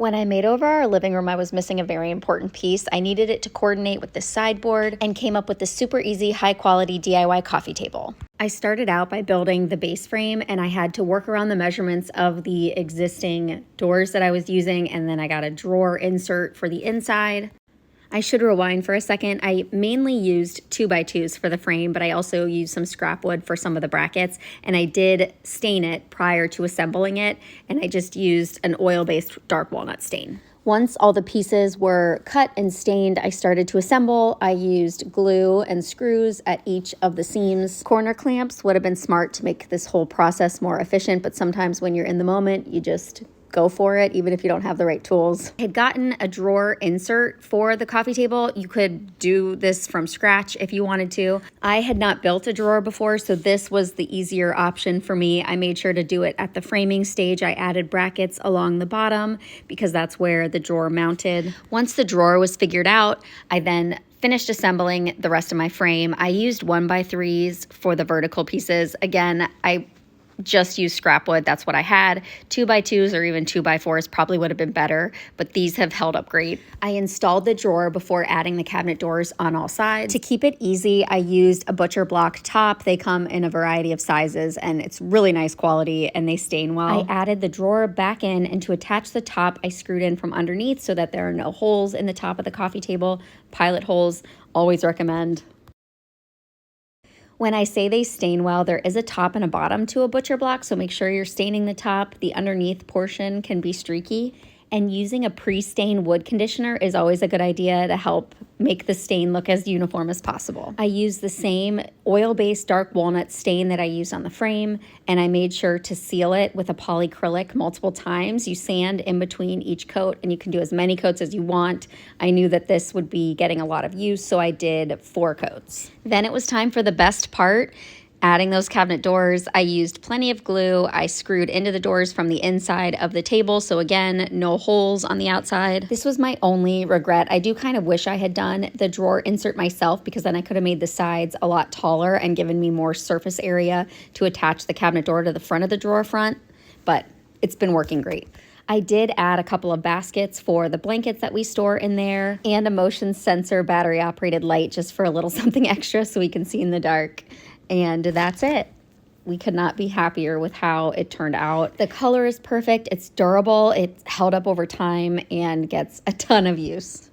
When I made over our living room, I was missing a very important piece. I needed it to coordinate with the sideboard and came up with this super easy, high quality DIY coffee table. I started out by building the base frame and I had to work around the measurements of the existing doors that I was using, and then I got a drawer insert for the inside. I should rewind for a second. I mainly used 2x2s for the frame, but I also used some scrap wood for some of the brackets, and I did stain it prior to assembling it, and I just used an oil-based dark walnut stain. Once all the pieces were cut and stained, I started to assemble. I used glue and screws at each of the seams. Corner clamps would have been smart to make this whole process more efficient, but sometimes when you're in the moment, you just go for it, even if you don't have the right tools. I had gotten a drawer insert for the coffee table. You could do this from scratch if you wanted to. I had not built a drawer before, so this was the easier option for me. I made sure to do it at the framing stage. I added brackets along the bottom because that's where the drawer mounted. Once the drawer was figured out, I then finished assembling the rest of my frame. I used 1x3s for the vertical pieces. Again, I just use scrap wood. That's what I had. 2x2s or even 2x4s probably would have been better, but these have held up great. I installed the drawer before adding the cabinet doors on all sides. To keep it easy, I used a butcher block top. They come in a variety of sizes and it's really nice quality and they stain well. I added the drawer back in, and to attach the top, I screwed in from underneath so that there are no holes in the top of the coffee table. Pilot holes, always recommend. When I say they stain well, there is a top and a bottom to a butcher block, so make sure you're staining the top. The underneath portion can be streaky, and using a pre-stain wood conditioner is always a good idea to help make the stain look as uniform as possible. I used the same oil-based dark walnut stain that I used on the frame, and I made sure to seal it with a polyacrylic multiple times. You sand in between each coat, and you can do as many coats as you want. I knew that this would be getting a lot of use, so I did 4 coats. Then it was time for the best part, adding those cabinet doors. I used plenty of glue. I screwed into the doors from the inside of the table, so again, no holes on the outside. This was my only regret. I do kind of wish I had done the drawer insert myself, because then I could have made the sides a lot taller and given me more surface area to attach the cabinet door to the front of the drawer front, but it's been working great. I did add a couple of baskets for the blankets that we store in there, and a motion sensor battery operated light just for a little something extra so we can see in the dark. And that's it. We could not be happier with how it turned out. The color is perfect, it's durable, it's held up over time, and gets a ton of use.